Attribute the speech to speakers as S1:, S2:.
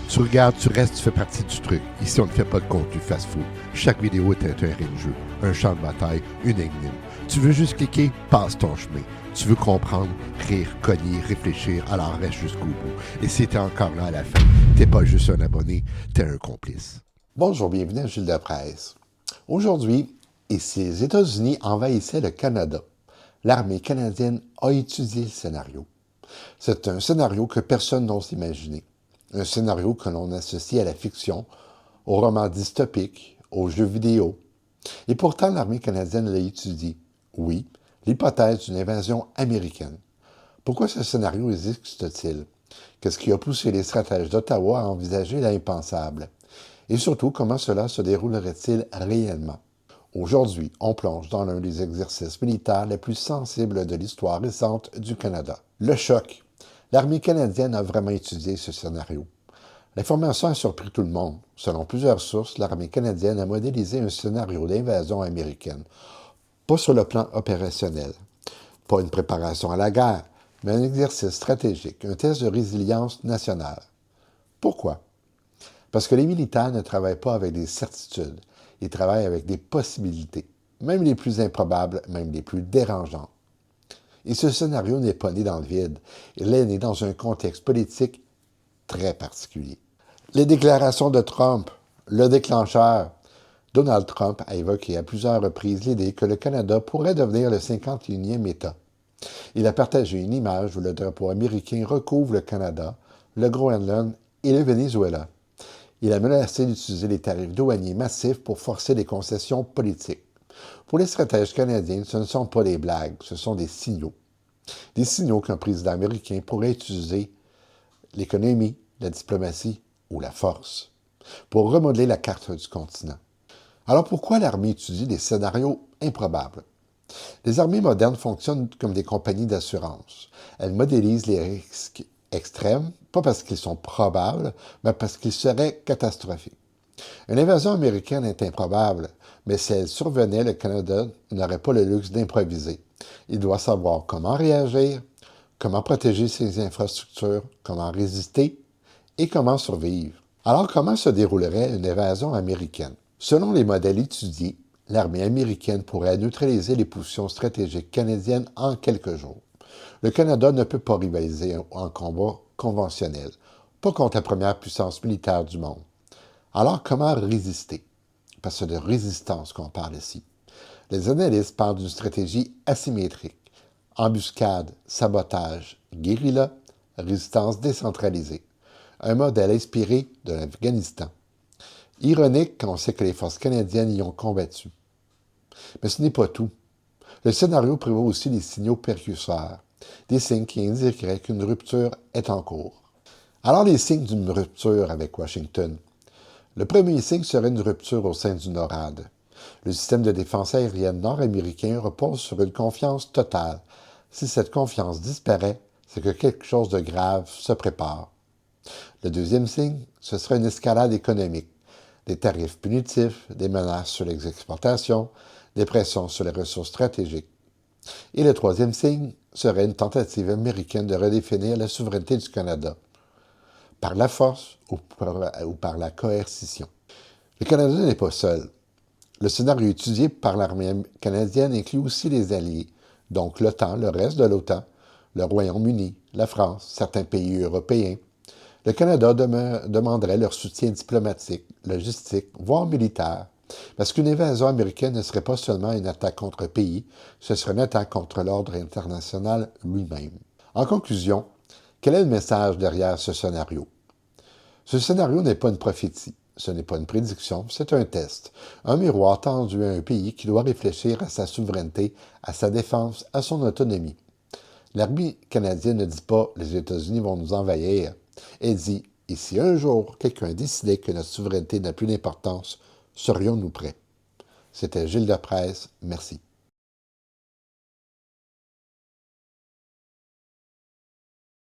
S1: Tu regardes, tu restes, tu fais partie du truc. Ici, on ne fait pas de contenu fast-food. Chaque vidéo est un terrain de jeu, un champ de bataille, une énigme. Tu veux juste cliquer, passe ton chemin. Tu veux comprendre, rire, cogner, réfléchir, alors reste jusqu'au bout. Et si t'es encore là à la fin, t'es pas juste un abonné, t'es un complice.
S2: Bonjour, bienvenue à Gilles de Presse. Aujourd'hui, et si les États-Unis envahissaient le Canada, l'armée canadienne a étudié le scénario. C'est un scénario que personne n'ose imaginer. Un scénario que l'on associe à la fiction, aux romans dystopiques, aux jeux vidéo. Et pourtant, l'armée canadienne l'a étudié. Oui, l'hypothèse d'une invasion américaine. Pourquoi ce scénario existe-t-il? Qu'est-ce qui a poussé les stratèges d'Ottawa à envisager l'impensable? Et surtout, comment cela se déroulerait-il réellement? Aujourd'hui, on plonge dans l'un des exercices militaires les plus sensibles de l'histoire récente du Canada. Le choc. L'armée canadienne a vraiment étudié ce scénario. L'information a surpris tout le monde. Selon plusieurs sources, l'armée canadienne a modélisé un scénario d'invasion américaine. Pas sur le plan opérationnel, pas une préparation à la guerre, mais un exercice stratégique, un test de résilience nationale. Pourquoi? Parce que les militaires ne travaillent pas avec des certitudes, ils travaillent avec des possibilités, même les plus improbables, même les plus dérangeantes. Et ce scénario n'est pas né dans le vide, il est né dans un contexte politique très particulier. Les déclarations de Trump, le déclencheur. Donald Trump a évoqué à plusieurs reprises l'idée que le Canada pourrait devenir le 51e État. Il a partagé une image où le drapeau américain recouvre le Canada, le Groenland et le Venezuela. Il a menacé d'utiliser les tarifs douaniers massifs pour forcer des concessions politiques. Pour les stratèges canadiens, ce ne sont pas des blagues, ce sont des signaux. Des signaux qu'un président américain pourrait utiliser l'économie, la diplomatie ou la force pour remodeler la carte du continent. Alors pourquoi l'armée étudie des scénarios improbables? Les armées modernes fonctionnent comme des compagnies d'assurance. Elles modélisent les risques extrêmes, pas parce qu'ils sont probables, mais parce qu'ils seraient catastrophiques. Une invasion américaine est improbable, mais si elle survenait, le Canada n'aurait pas le luxe d'improviser. Il doit savoir comment réagir, comment protéger ses infrastructures, comment résister et comment survivre. Alors, comment se déroulerait une invasion américaine? Selon les modèles étudiés, l'armée américaine pourrait neutraliser les positions stratégiques canadiennes en quelques jours. Le Canada ne peut pas rivaliser en combat conventionnel, pas contre la première puissance militaire du monde. Alors, comment résister? Parce que c'est de résistance qu'on parle ici. Les analystes parlent d'une stratégie asymétrique. Embuscade, sabotage, guérilla, résistance décentralisée. Un modèle inspiré de l'Afghanistan. Ironique quand on sait que les forces canadiennes y ont combattu. Mais ce n'est pas tout. Le scénario prévoit aussi des signaux précurseurs, des signes qui indiqueraient qu'une rupture est en cours. Alors les signes d'une rupture avec Washington. Le premier signe serait une rupture au sein du NORAD. Le système de défense aérienne nord-américain repose sur une confiance totale. Si cette confiance disparaît, c'est que quelque chose de grave se prépare. Le deuxième signe, ce serait une escalade économique. Des tarifs punitifs, des menaces sur les exportations, des pressions sur les ressources stratégiques. Et le troisième signe serait une tentative américaine de redéfinir la souveraineté du Canada, par la force ou par la coercition. Le Canada n'est pas seul. Le scénario étudié par l'armée canadienne inclut aussi les alliés, donc l'OTAN, le reste de l'OTAN, le Royaume-Uni, la France, certains pays européens. Le Canada demanderait leur soutien diplomatique, logistique, voire militaire, parce qu'une invasion américaine ne serait pas seulement une attaque contre un pays, ce serait une attaque contre l'ordre international lui-même. En conclusion, quel est le message derrière ce scénario? Ce scénario n'est pas une prophétie, ce n'est pas une prédiction, c'est un test, un miroir tendu à un pays qui doit réfléchir à sa souveraineté, à sa défense, à son autonomie. L'armée canadienne ne dit pas « les États-Unis vont nous envahir ». Elle dit « et si un jour quelqu'un décidait que notre souveraineté n'a plus d'importance, serions-nous prêts ?» C'était Gilles de Presse, merci.